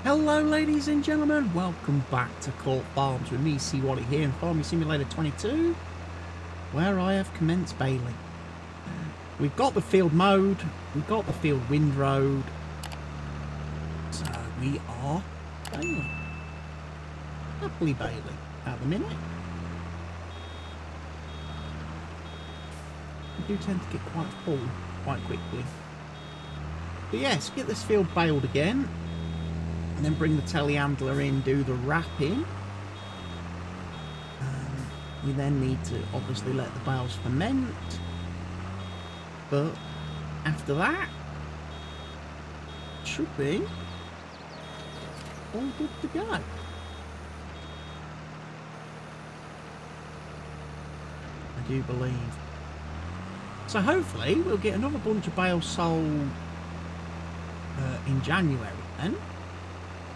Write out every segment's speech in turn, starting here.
Hello ladies and gentlemen, welcome back to Court Farms with me, CWally here in Farming Simulator 22, where I have commenced baling. We've got the field mowed, we've got the field windrowed, so we are baling. Happily baling at the minute. We do tend to get quite full quite quickly. But yes, get this field baled again. And then bring the telehandler in, do the wrapping. You then need to obviously let the bales ferment. But after that, it should be all good to go. I do believe. So hopefully we'll get another bunch of bales sold in January then.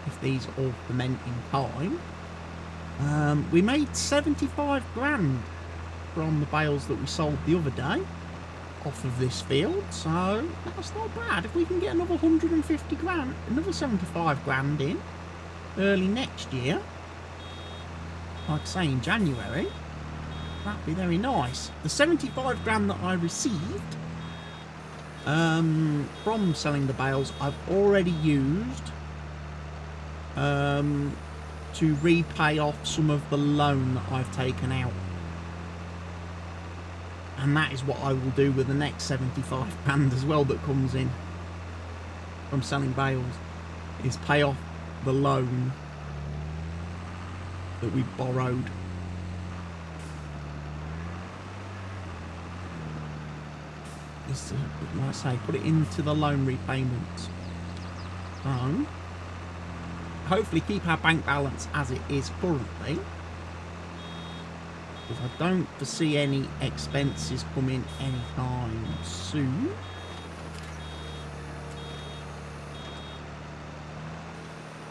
If these all ferment in time. We made 75 grand from the bales that we sold the other day off of this field, so that's not bad. If we can get another 150 grand, another 75 grand in early next year, like I say in January, that'd be very nice. The 75 grand that I received from selling the bales, I've already used to repay off some of the loan that I've taken out, and that is what I will do with the next 75 grand as well that comes in from selling bales, is pay off the loan that we borrowed. Is to, like I say, put it into the loan repayments. So hopefully keep our bank balance as it is currently, because I don't foresee any expenses coming anytime soon.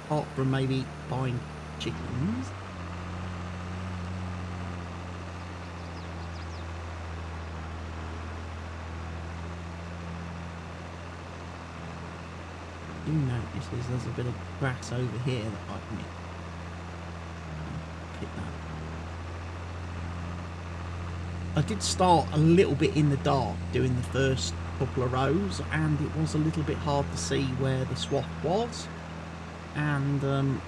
Apart from maybe buying chickens. Do notice there's a bit of grass over here that I can pick that. I did start a little bit in the dark doing the first couple of rows, and it was a little bit hard to see where the swath was, and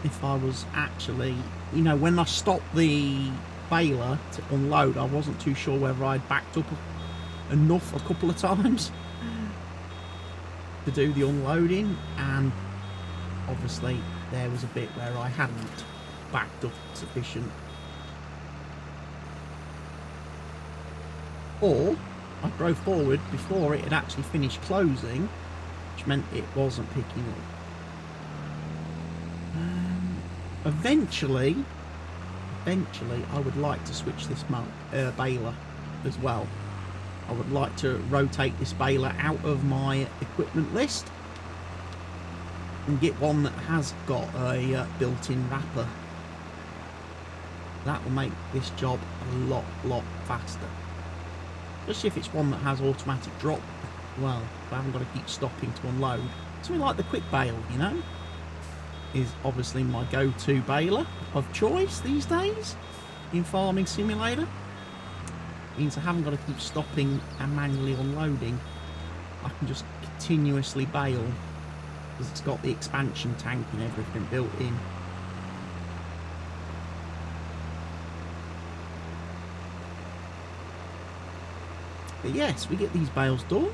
if I was actually, you know, when I stopped the baler to unload, I wasn't too sure whether I'd backed up enough a couple of times to do the unloading, and obviously there was a bit where I hadn't backed up sufficient, or I drove forward before it had actually finished closing, which meant it wasn't picking up. Eventually I would like to switch this baler as well. I would like to rotate this baler out of my equipment list and get one that has got a built-in wrapper. That will make this job a lot faster. Especially if it's one that has automatic drop. Well, if I haven't got to keep stopping to unload. Something like the quick bale, you know, is obviously my go-to baler of choice these days in Farming Simulator. Means I haven't got to keep stopping and manually unloading. I can just continuously bale because it's got the expansion tank and everything built in. But yes, we get these bales done.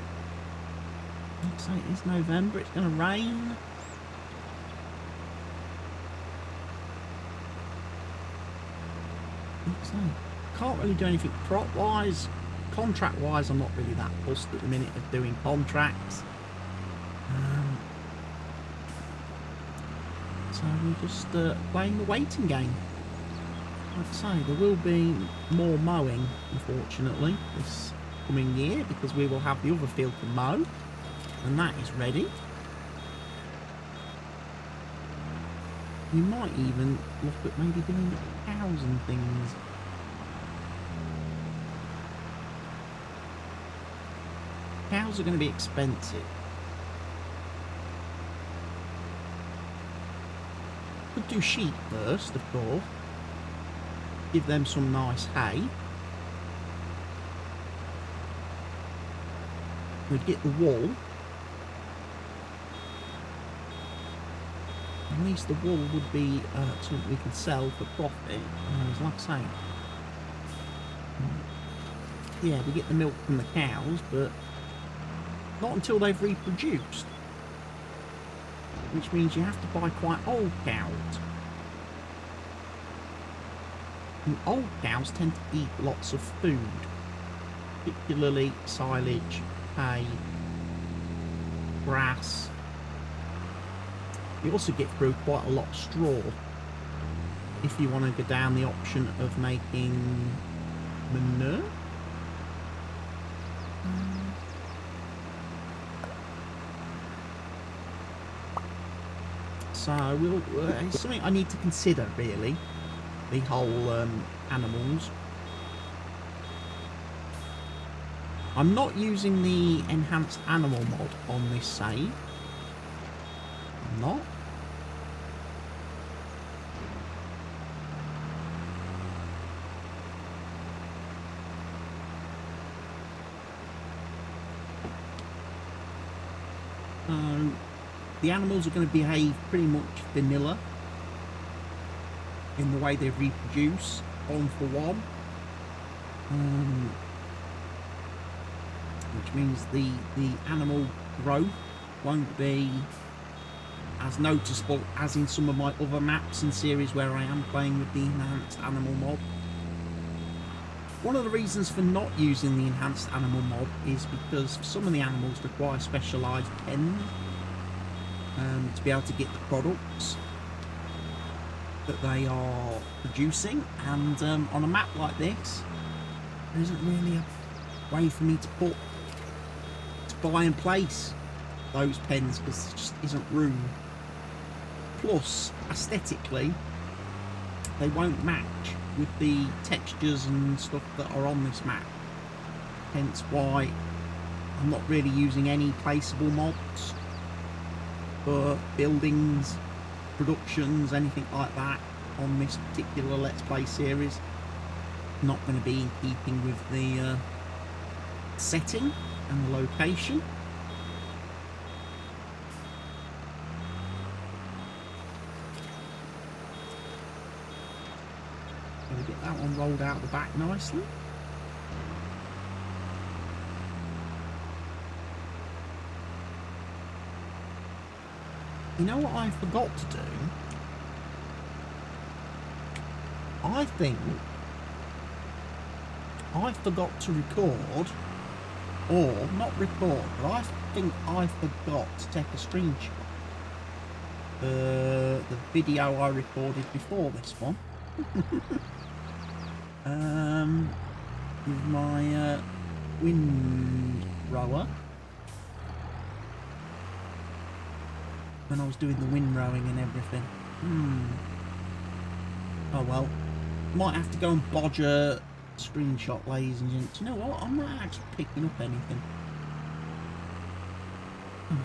Looks like it's November, it's going to rain. Looks like can't really do anything prop wise. Contract wise, I'm not really that fussed at the minute of doing contracts. So we're just playing the waiting game. Like I say, there will be more mowing, unfortunately, this coming year, because we will have the other field to mow, and that is ready. We might even look at maybe doing cows and things. Cows are going to be expensive. Could do sheep first, of course. Give them some nice hay. We'd get the wool. At least the wool would be something we can sell for profit. Like I say, yeah, we get the milk from the cows, but not until they've reproduced. Which means you have to buy quite old cows. And old cows tend to eat lots of food, particularly silage, hay, grass. You also get through quite a lot of straw if you want to go down the option of making manure. So it's something I need to consider, really, the whole animals. I'm not using the enhanced animal mod on this save. I'm not. The animals are going to behave pretty much vanilla in the way they reproduce, one for one. Which means the animal growth won't be as noticeable as in some of my other maps and series where I am playing with the enhanced animal mod. One of the reasons for not using the enhanced animal mod is because some of the animals require specialised pens to be able to get the products that they are producing, and on a map like this there isn't really a way for me to buy and place those pens because there just isn't room. Plus, aesthetically, they won't match with the textures and stuff that are on this map. Hence why I'm not really using any placeable mods for buildings, productions, anything like that on this particular Let's Play series. Not going to be in keeping with the setting and the location. Gonna get that one rolled out the back nicely. You know what I forgot to do? I think I forgot to record, or not record, but I think I forgot to take a screenshot. The video I recorded before this one. With my wind rower. When I was doing the wind rowing and everything. Oh well. Might have to go and bodge a screenshot, ladies and gents. You know what? I'm not actually picking up anything. Am I?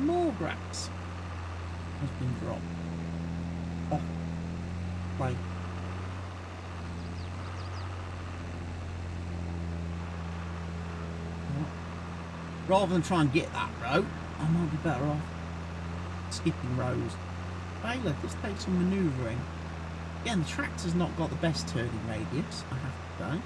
More grass has been dropped off play. Rather than try and get that row, I might be better off skipping rows. Baler, this takes some manoeuvring. Again, the tractor's not got the best turning radius, I have to say.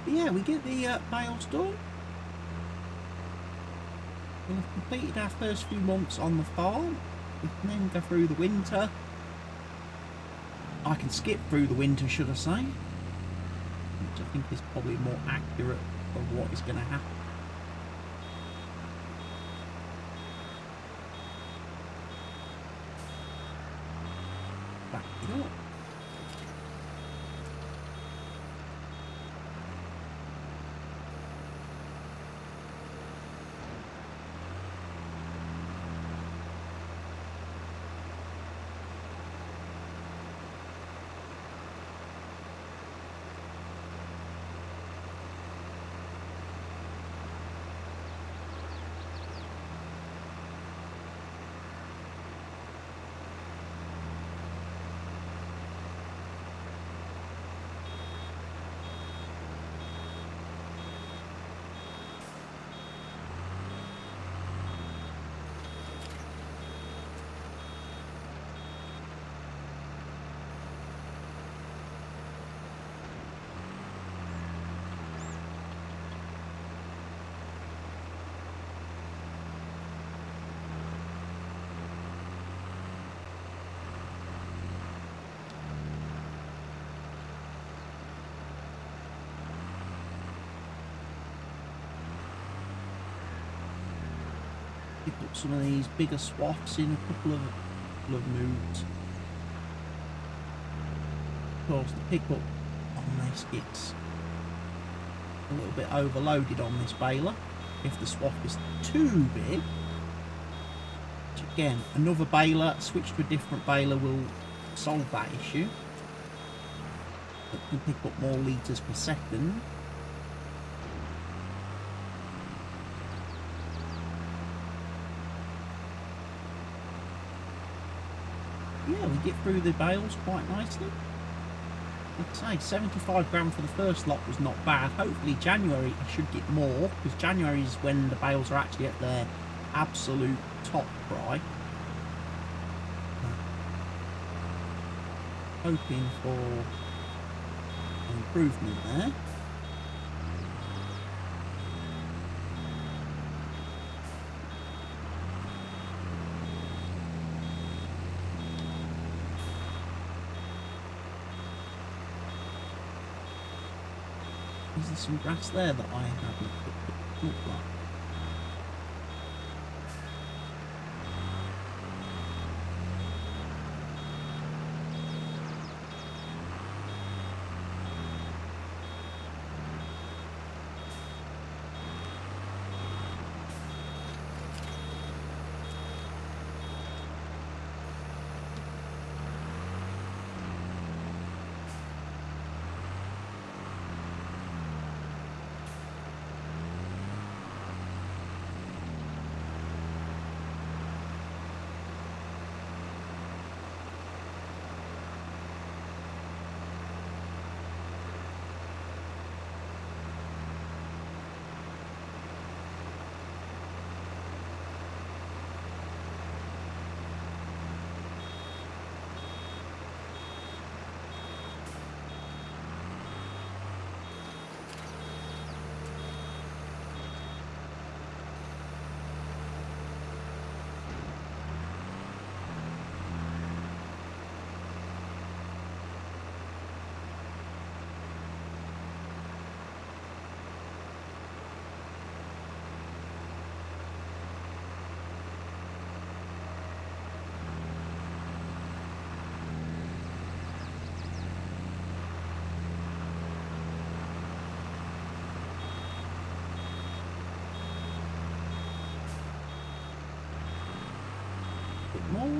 Yeah, we get the bales done. We've completed our first few months on the farm. We can then go through the winter. I can skip through the winter, should I say, which I think is probably more accurate of what is going to happen. Back it up. Picked up some of these bigger swaths in a couple of moves. Of course, the pickup on this gets a little bit overloaded on this baler if the swath is too big. Which again, another baler, switch to a different baler will solve that issue. It can pick up more litres per second. Yeah, we get through the bales quite nicely. Like I say, 75 grand for the first lot was not bad. Hopefully January I should get more, because January is when the bales are actually at their absolute top price. Hoping for an improvement there. Is there some grass there that I haven't looked like?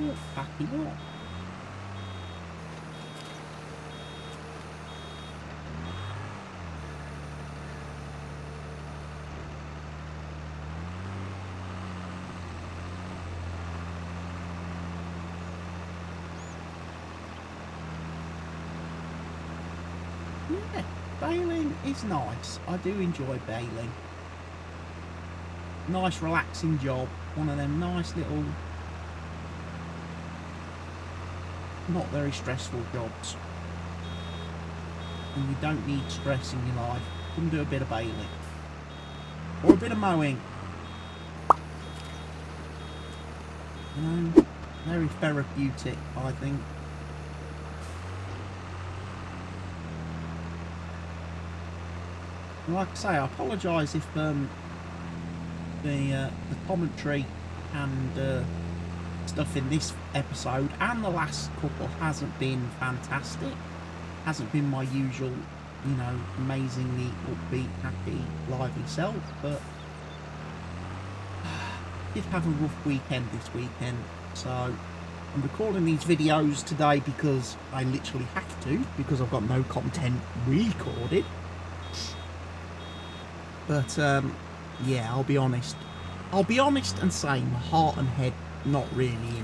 up, pack him up. Yeah, baling is nice. I do enjoy baling. Nice relaxing job. One of them nice little, not very stressful jobs. And you don't need stress in your life. You can do a bit of baling. Or a bit of mowing. You know, very therapeutic, I think. Like I say, I apologise if the commentary and stuff in this episode and the last couple hasn't been fantastic. Hasn't been my usual, you know, amazingly upbeat, happy, lively self, but did have a rough weekend this weekend, so I'm recording these videos today because I literally have to, because I've got no content recorded. But yeah, I'll be honest and say my heart and head not really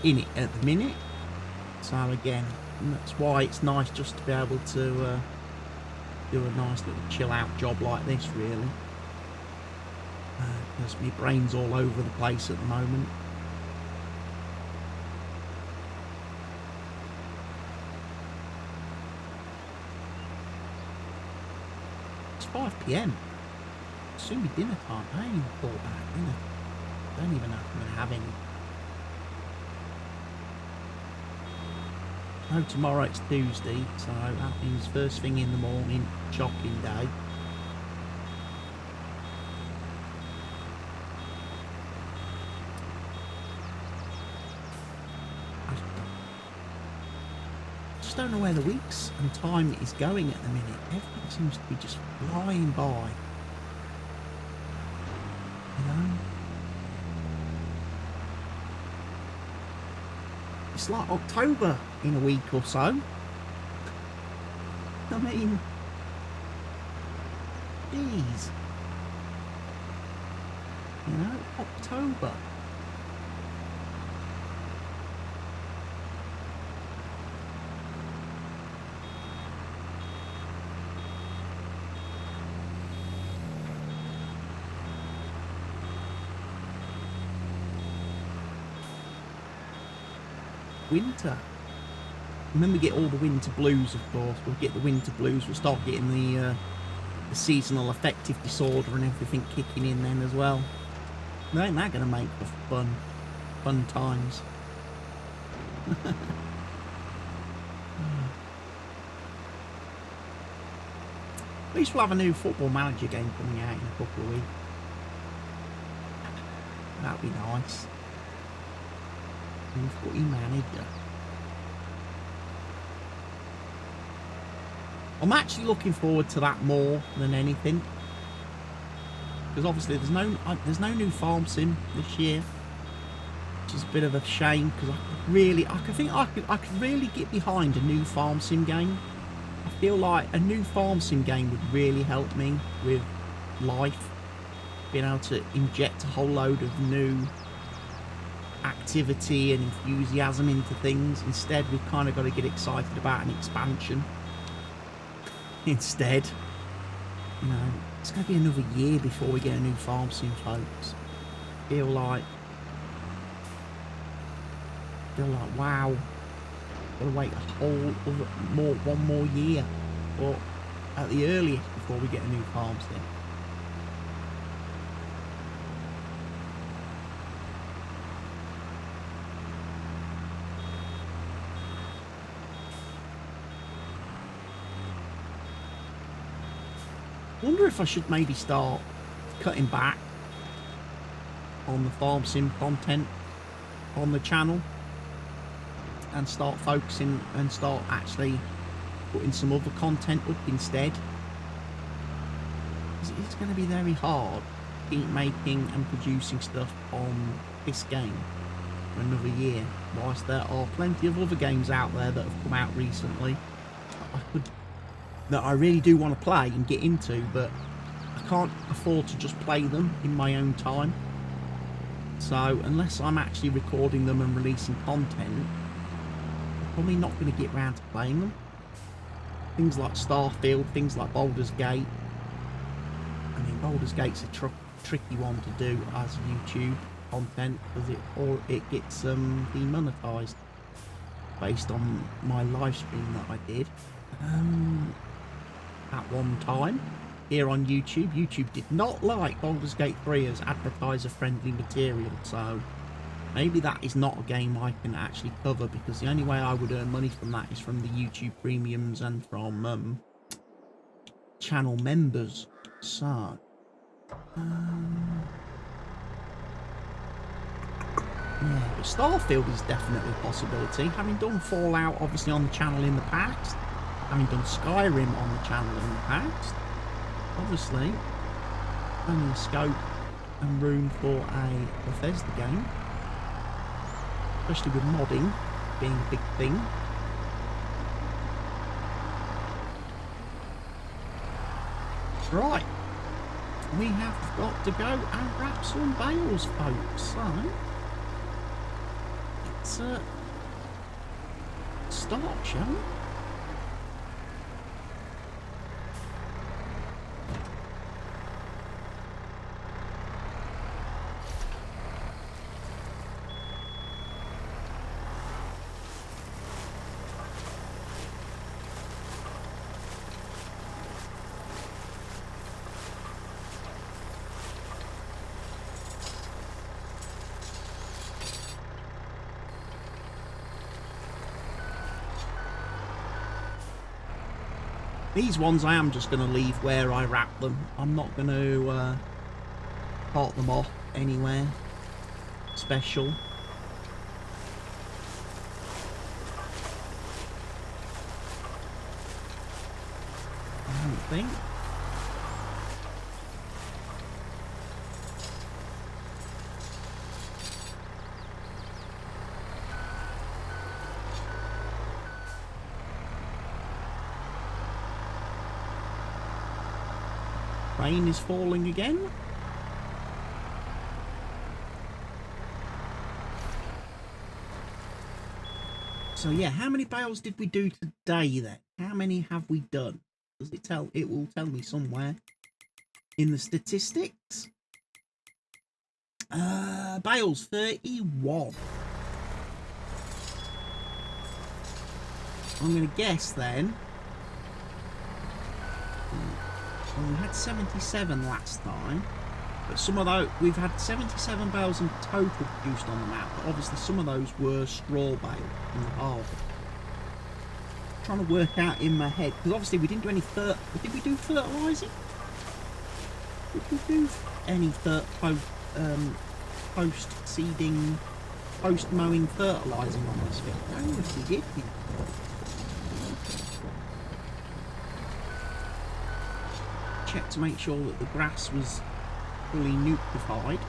in it at the minute. So again, that's why it's nice just to be able to do a nice little chill out job like this, really. Because my brain's all over the place at the moment. It's 5 PM. Soon be dinner time. I ain't even thought about dinner. Don't even know if I'm going to have any. No, tomorrow it's Tuesday, so that means first thing in the morning, shopping day. I just don't know where the weeks and time is going at the minute. Everything seems to be just flying by. You know? It's like October in a week or so. I mean, geez. You know, October. Winter. And then we get all the winter blues, of course. We'll get the winter blues. We'll start getting the seasonal affective disorder and everything kicking in then as well. Now, ain't that going to make for fun times? At least we'll have a new Football Manager game coming out in a couple of weeks. That'd be nice. New Footy Manager. I'm actually looking forward to that more than anything, because obviously there's no new farm sim this year, which is a bit of a shame, because I could really get behind a new farm sim game. I feel like a new farm sim game would really help me with life, being able to inject a whole load of new activity and enthusiasm into things. Instead, we've kind of got to get excited about an expansion. Instead, you know, it's going to be another year before we get a new farm sim, folks. Feel like wow, got to wait one more year, or at the earliest, before we get a new farm sim. I wonder if I should maybe start cutting back on the farm sim content on the channel and start focusing and start actually putting some other content up instead. It's going to be very hard keep making and producing stuff on this game. for another year, whilst there are plenty of other games out there that have come out recently that I really do want to play and get into, but I can't afford to just play them in my own time. So unless I'm actually recording them and releasing content, I'm probably not going to get round to playing them. Things like Starfield, things like Baldur's Gate. I mean, Baldur's Gate's a tricky one to do as YouTube content, because it gets demonetized based on my live stream that I did at one time here on YouTube. YouTube did not like Baldur's Gate 3 as advertiser friendly material, so maybe that is not a game I can actually cover, because the only way I would earn money from that is from the YouTube premiums and from channel members. So yeah, but Starfield is definitely a possibility. Having done Fallout obviously on the channel in the past, having done Skyrim on the channel in the past, obviously only a scope and room for a Bethesda game, especially with modding being a big thing. Right, we have got to go and wrap some bales, folks, so let's start, shall we? These ones I am just going to leave where I wrap them. I'm not going to cart them off anywhere special. I don't think. Rain is falling again. So yeah, how many bales did we do today then? How many have we done? Does it tell? It will tell me somewhere in the statistics. Bales 31. I'm going to guess then. Well, we had 77 last time, but some of those, we've had 77 bales in total produced on the map, but obviously some of those were straw bale in the harbour. Trying to work out in my head, because obviously we didn't do any did we do fertilising? Did we do any post-seeding, post-mowing fertilising on this field? I don't know if we did. Check to make sure that the grass was fully nutrified,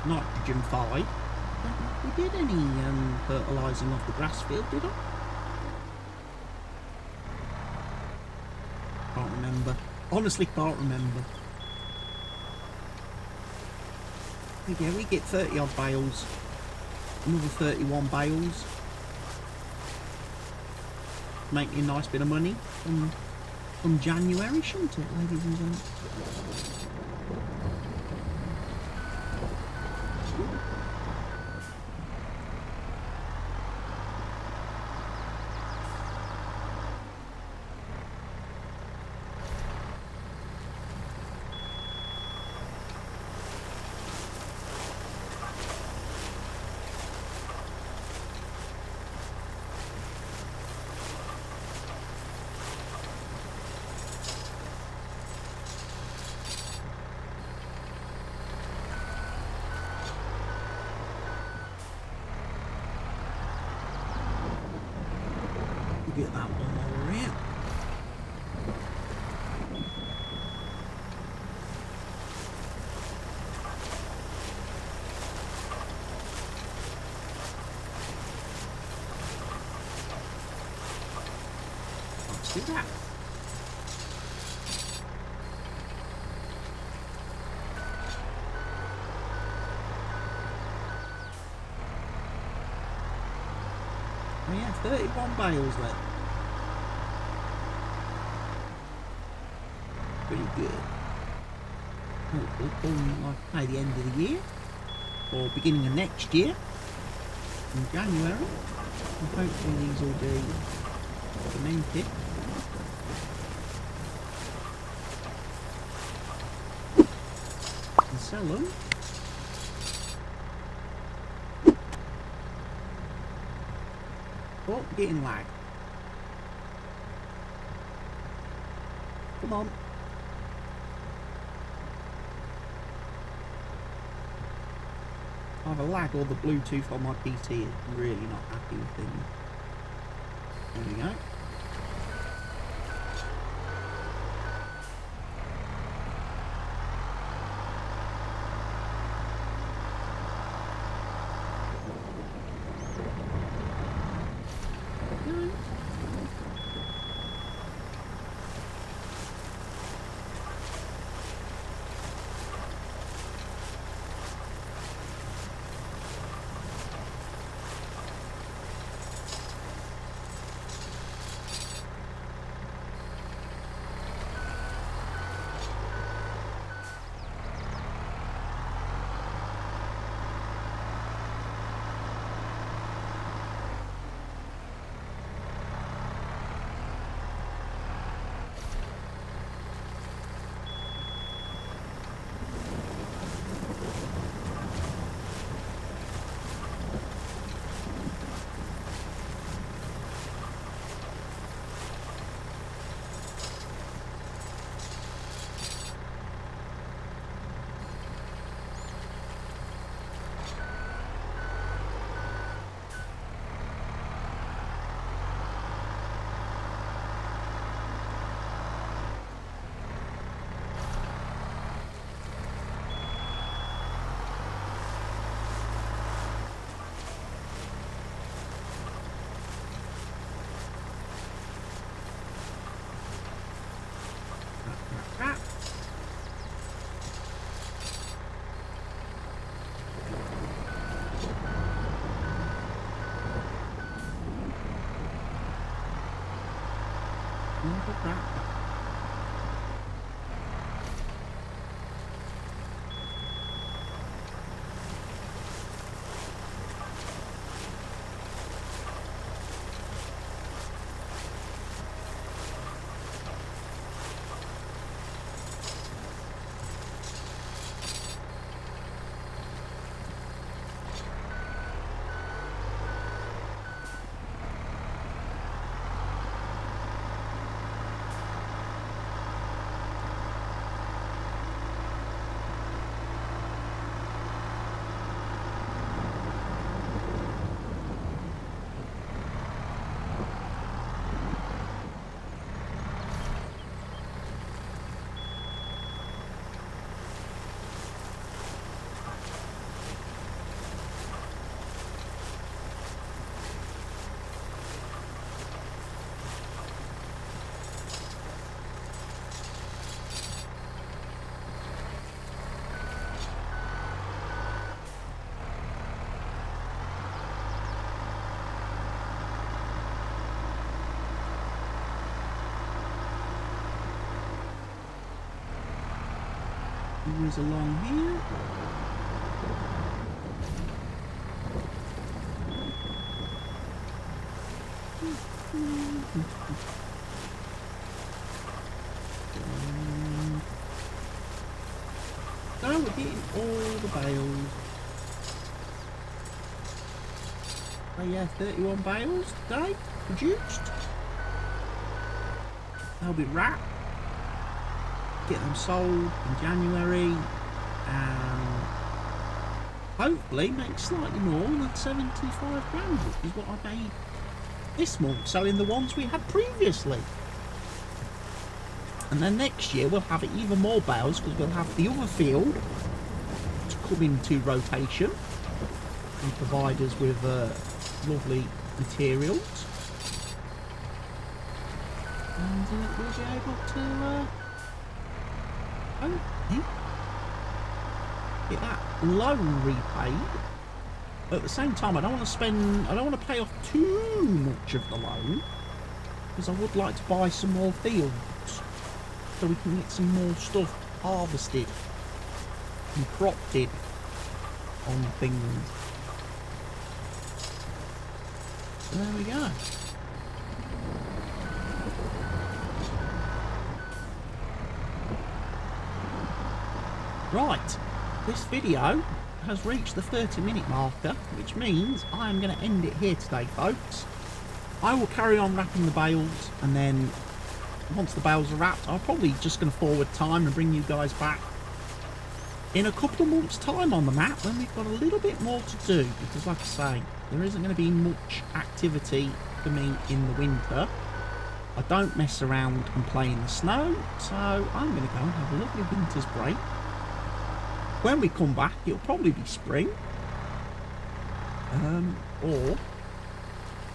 nitrogen-fied. I don't know if we did any fertilising of the grass field, did I? Can't remember. Honestly, can't remember. But yeah, we get 30 odd bales. Another 31 bales. Make me a nice bit of money from January, shouldn't it, ladies and gentlemen? let's do that. Oh yeah, 31 bales left. Pretty good. Hopefully, come like by the end of the year, or beginning of next year, in January, and hopefully these will be fermented. And sell them. Oh, getting lag. Come on. Either lag or the Bluetooth on my PC is really not happy with things. There we go. Look at that. Who is along here? So we're getting all the bales. Oh yeah, 31 bales today produced. They'll be wrapped. Get them sold in January and hopefully make slightly more than 75 grand, which is what I made this month selling the ones we had previously. And then next year we'll have even more bales because we'll have the other field to come into rotation and provide us with lovely materials. And we'll be able to get that loan repaid. At the same time, I don't want to pay off too much of the loan, because I would like to buy some more fields so we can get some more stuff harvested and cropped on things. So there we go. Right, this video has reached the 30-minute marker, which means I am going to end it here today, folks. I will carry on wrapping the bales, and then once the bales are wrapped, I'm probably just going to forward time and bring you guys back in a couple of months' time on the map when we've got a little bit more to do, because like I say, there isn't going to be much activity for me in the winter. I don't mess around and play in the snow, so I'm going to go and have a lovely winter's break. When we come back, it'll probably be spring, or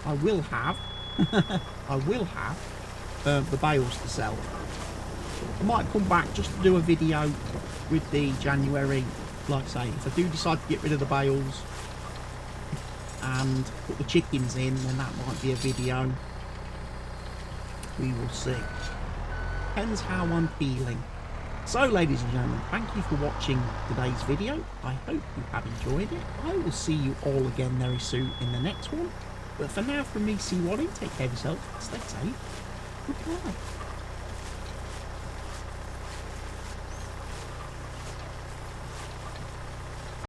I will have the bales to sell. I might come back just to do a video with the January. Like I say, if I do decide to get rid of the bales and put the chickens in, then that might be a video. We will see. Depends how I'm feeling. So, ladies and gentlemen, thank you for watching today's video. I hope you have enjoyed it. I will see you all again very soon in the next one. But for now, from me, C. Waddy, take care of yourself, stay safe, goodbye.